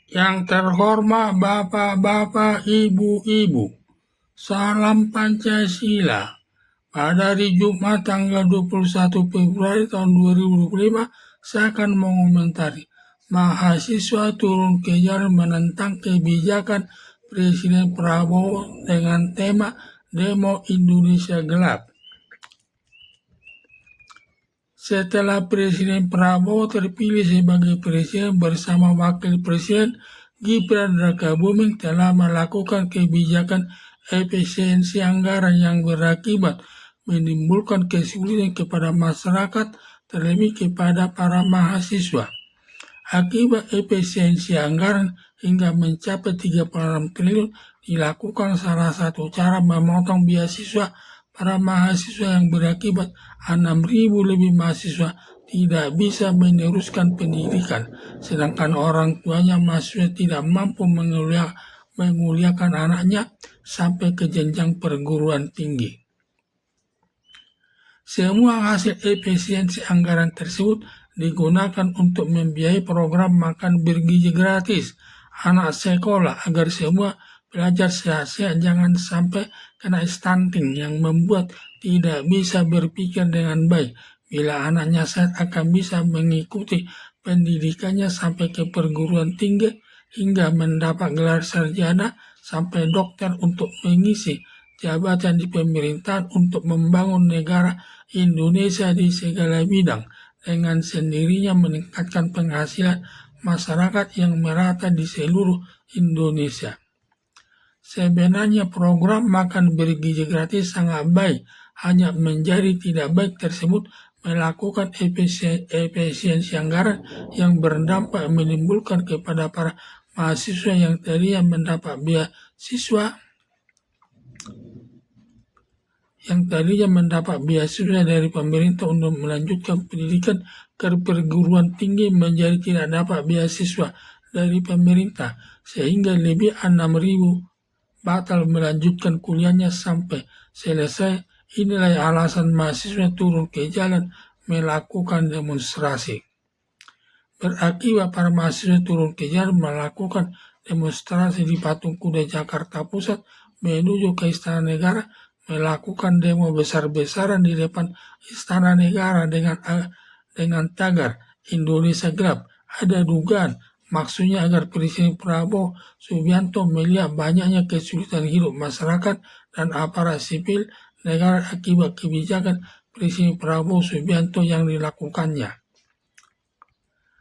Yang terhormat Bapak-Bapak, Ibu-Ibu, salam Pancasila. Pada hari Jumat tanggal 21 Februari tahun 2025, saya akan mengomentari mahasiswa turun ke jalan menentang kebijakan Presiden Prabowo dengan tema Demo Indonesia Gelap. Setelah Presiden Prabowo terpilih sebagai presiden bersama Wakil Presiden Gibran Rakabuming telah melakukan kebijakan efisiensi anggaran yang berakibat menimbulkan kesulitan kepada masyarakat, terlebih kepada para mahasiswa. Akibat efisiensi anggaran hingga mencapai 36 triliun dilakukan salah satu cara memotong beasiswa para mahasiswa yang berakibat 6.000 lebih mahasiswa tidak bisa meneruskan pendidikan, sedangkan orang tuanya mahasiswa tidak mampu menguliakan anaknya sampai ke jenjang perguruan tinggi. Semua hasil efisiensi anggaran tersebut digunakan untuk membiayai program makan bergizi gratis anak sekolah agar semua belajar sehat-sehat, jangan sampai kena stunting yang membuat tidak bisa berpikir dengan baik. Bila anaknya sehat akan bisa mengikuti pendidikannya sampai ke perguruan tinggi hingga mendapat gelar sarjana sampai dokter untuk mengisi jabatan di pemerintahan untuk membangun negara Indonesia di segala bidang, dengan sendirinya meningkatkan penghasilan masyarakat yang merata di seluruh Indonesia. Sebenarnya program makan bergizi gratis sangat baik, hanya menjadi tidak baik tersebut melakukan efisiensi anggaran yang berdampak menimbulkan kepada para mahasiswa yang tadinya mendapat beasiswa dari pemerintah untuk melanjutkan pendidikan ke perguruan tinggi menjadi tidak dapat beasiswa dari pemerintah, sehingga lebih 6.000 batal melanjutkan kuliahnya sampai selesai. Inilah alasan mahasiswa turun ke jalan melakukan demonstrasi. Berakibat para mahasiswa turun ke jalan melakukan demonstrasi di Patung Kuda Jakarta Pusat menuju ke Istana Negara, melakukan demo besar-besaran di depan Istana Negara dengan tagar Indonesia Gelap. Ada dugaan maksudnya agar Presiden Prabowo Subianto melihat banyaknya kesulitan hidup masyarakat dan aparat sipil negara akibat kebijakan Presiden Prabowo Subianto yang dilakukannya.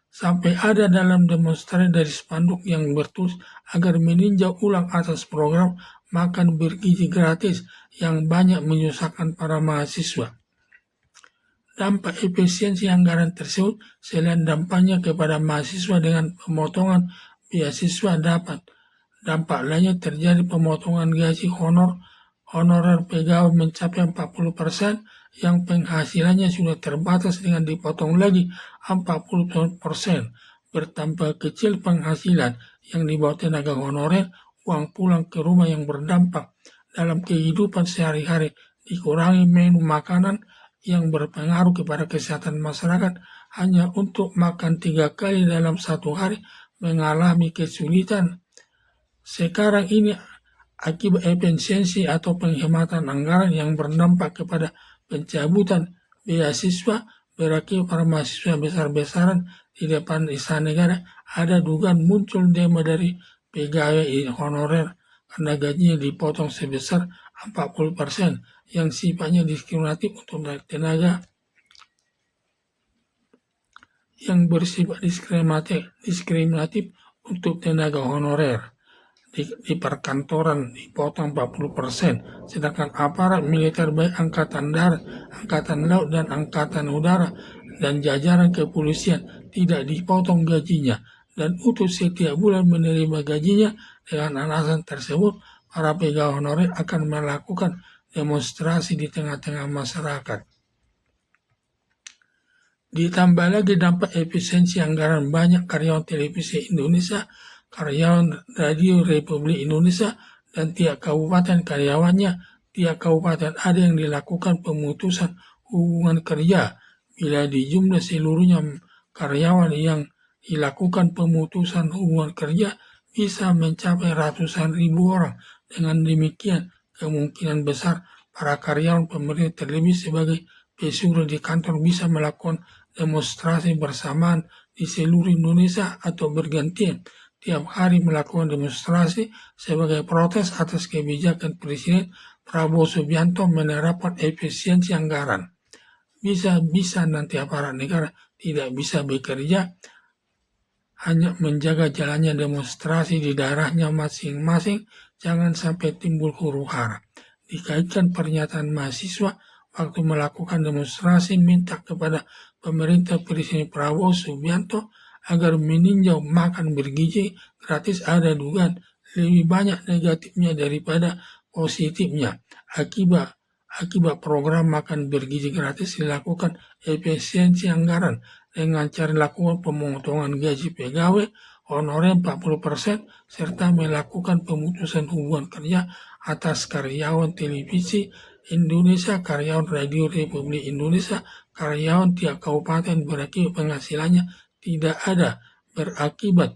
Sampai ada dalam demonstrasi dari spanduk yang bertulis agar meninjau ulang atas program makan bergizi gratis yang banyak menyusahkan para mahasiswa. Dampak efisiensi anggaran tersebut selain dampaknya kepada mahasiswa dengan pemotongan beasiswa, dampak lainnya terjadi pemotongan gaji honorer pegawai mencapai 40% yang penghasilannya sudah terbatas dengan dipotong lagi 40%. Bertambah kecil penghasilan yang dibawa tenaga honorer, uang pulang ke rumah yang berdampak dalam kehidupan sehari-hari, dikurangi menu makanan yang berpengaruh kepada kesehatan masyarakat hanya untuk makan 3 kali dalam satu hari mengalami kesulitan. Sekarang ini akibat efisiensi atau penghematan anggaran yang berdampak kepada pencabutan beasiswa, berakibat para mahasiswa besar-besaran di depan Istana Negara. Ada dugaan muncul demo dari pegawai honorer karena gajinya dipotong sebesar 40% yang sifatnya diskriminatif untuk tenaga untuk tenaga honorer di perkantoran dipotong 40%, sedangkan aparat militer baik angkatan darat, angkatan laut dan angkatan udara dan jajaran kepolisian tidak dipotong gajinya dan utuh setiap bulan menerima gajinya. Dengan alasan tersebut, para pegawai honorer akan melakukan demonstrasi di tengah-tengah masyarakat. Ditambah lagi dampak efisiensi anggaran banyak karyawan televisi Indonesia, karyawan radio Republik Indonesia, dan tiap kabupaten karyawannya. Tiap kabupaten ada yang dilakukan pemutusan hubungan kerja. Bila dijumlah seluruhnya karyawan yang dilakukan pemutusan hubungan kerja bisa mencapai ratusan ribu orang. Dengan demikian, kemungkinan besar para karyawan pemerintah terlebih sebagai pesuruh di kantor bisa melakukan demonstrasi bersamaan di seluruh Indonesia atau bergantian tiap hari melakukan demonstrasi sebagai protes atas kebijakan Presiden Prabowo Subianto menerapkan efisiensi anggaran. Bisa nanti aparat negara tidak bisa bekerja, hanya menjaga jalannya demonstrasi di daerahnya masing-masing, jangan sampai timbul huru-hara. Dikaitkan pernyataan mahasiswa waktu melakukan demonstrasi minta kepada pemerintah Presiden Prabowo Subianto agar meninjau makan bergizi gratis, ada dugaan lebih banyak negatifnya daripada positifnya. Akibat program makan bergizi gratis dilakukan efisiensi anggaran dengan cara lakukan pemotongan gaji pegawai, honorer 40%, serta melakukan pemutusan hubungan kerja atas karyawan televisi Indonesia, karyawan radio Republik Indonesia, karyawan tiap kabupaten berakibat penghasilannya tidak ada, berakibat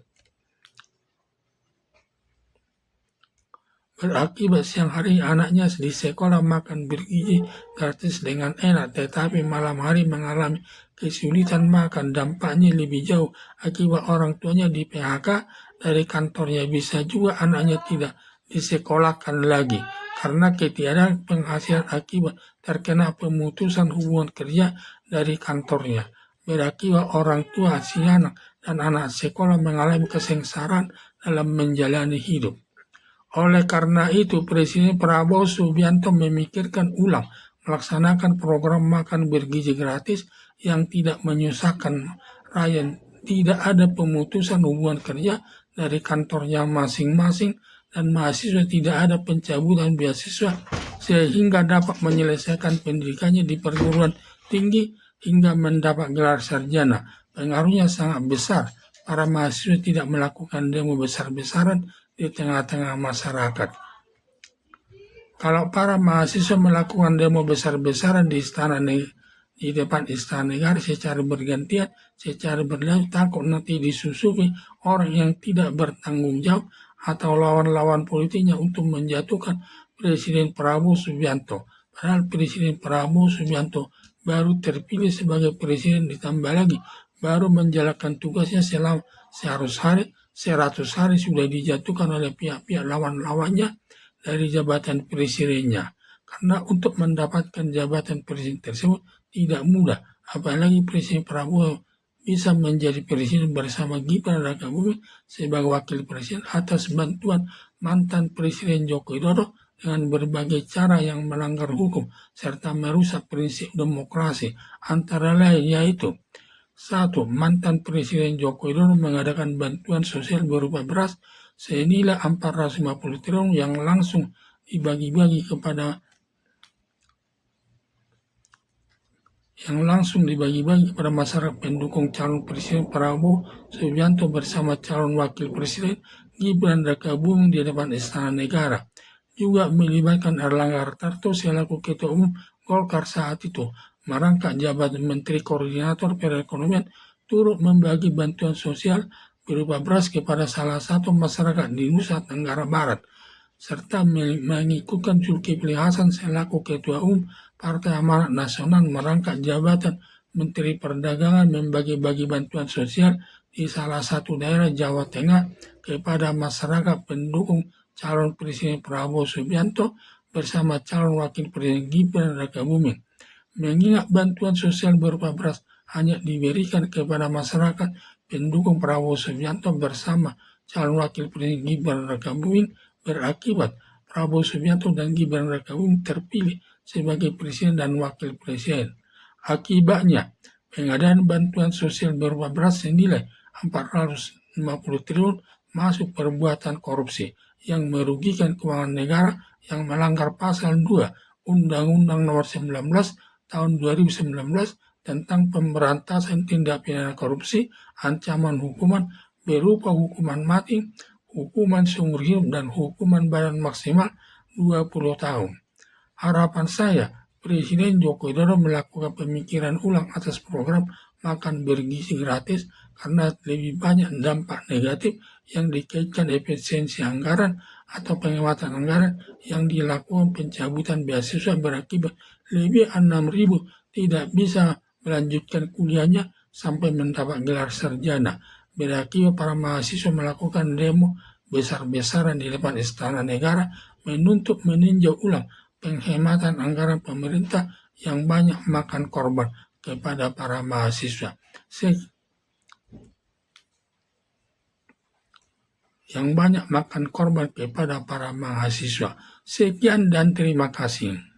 siang hari anaknya di sekolah makan bergizi gratis dengan enak, tetapi malam hari mengalami kesulitan makan. Dampaknya lebih jauh akibat orang tuanya di PHK dari kantornya. Bisa juga anaknya tidak disekolahkan lagi karena ketiadaan penghasilan akibat terkena pemutusan hubungan kerja dari kantornya. Berakibat orang tua si anak dan anak sekolah mengalami kesengsaraan dalam menjalani hidup. Oleh karena itu, Presiden Prabowo Subianto memikirkan ulang melaksanakan program makan bergizi gratis yang tidak menyusahkan rakyat. Tidak ada pemutusan hubungan kerja dari kantornya masing-masing dan mahasiswa tidak ada pencabutan beasiswa sehingga dapat menyelesaikan pendidikannya di perguruan tinggi hingga mendapat gelar sarjana. Pengaruhnya sangat besar. Para mahasiswa tidak melakukan demo besar-besaran di tengah-tengah masyarakat. Kalau para mahasiswa melakukan demo besar-besaran di depan Istana Negara secara bergantian, secara berlanjut, takut nanti disusupi orang yang tidak bertanggung jawab atau lawan-lawan politiknya untuk menjatuhkan Presiden Prabowo Subianto. Padahal Presiden Prabowo Subianto baru terpilih sebagai presiden, ditambah lagi baru menjalankan tugasnya selama 100 hari sudah dijatuhkan oleh pihak-pihak lawan-lawannya dari jabatan presidennya. Karena untuk mendapatkan jabatan presiden tersebut tidak mudah, apalagi Presiden Prabowo bisa menjadi presiden bersama Gibran Rakabuming sebagai wakil presiden atas bantuan mantan Presiden Joko Widodo dengan berbagai cara yang melanggar hukum serta merusak prinsip demokrasi, antara lain yaitu: 1. Mantan Presiden Joko Widodo mengadakan bantuan sosial berupa beras senilai 450 triliun yang langsung dibagi-bagi kepada masyarakat pendukung calon Presiden Prabowo Subianto bersama calon Wakil Presiden Gibran Rakabuming di depan Istana Negara. Juga melibatkan Erlangga Hartarto selaku Ketua Umum Golkar saat itu, merangkap jabatan Menteri Koordinator Perekonomian, turut membagi bantuan sosial berupa beras kepada salah satu masyarakat di Nusa Tenggara Barat, serta mengikutkan Zulkifli Hasan selaku Ketua Umum Partai Amanat Nasional merangkap jabatan Menteri Perdagangan membagi-bagi bantuan sosial di salah satu daerah Jawa Tengah kepada masyarakat pendukung calon Presiden Prabowo Subianto bersama calon Wakil Presiden Gibran Rakabuming. Mengingat bantuan sosial berupa beras hanya diberikan kepada masyarakat pendukung Prabowo Subianto bersama calon Wakil Presiden Gibran Rakabuming, berakibat Prabowo Subianto dan Gibran Rakabuming terpilih sebagai Presiden dan Wakil Presiden. Akibatnya, pengadaan bantuan sosial berupa beras senilai 450 triliun masuk perbuatan korupsi yang merugikan keuangan negara yang melanggar pasal 2 Undang-Undang Nomor 19 Tahun 2019 tentang pemberantasan tindak pidana korupsi, ancaman hukuman berupa hukuman mati, hukuman seumur hidup, dan hukuman badan maksimal 20 tahun. Harapan saya, Presiden Joko Widodo melakukan pemikiran ulang atas program makan bergizi gratis karena lebih banyak dampak negatif yang dikaitkan efisiensi anggaran atau penghematan anggaran yang dilakukan pencabutan beasiswa berakibat lebih 6.000 tidak bisa melanjutkan kuliahnya sampai mendapat gelar sarjana. Berakibat para mahasiswa melakukan demo besar-besaran di depan Istana Negara menuntut meninjau ulang penghematan anggaran pemerintah yang banyak makan korban kepada para mahasiswa. Sekian dan terima kasih.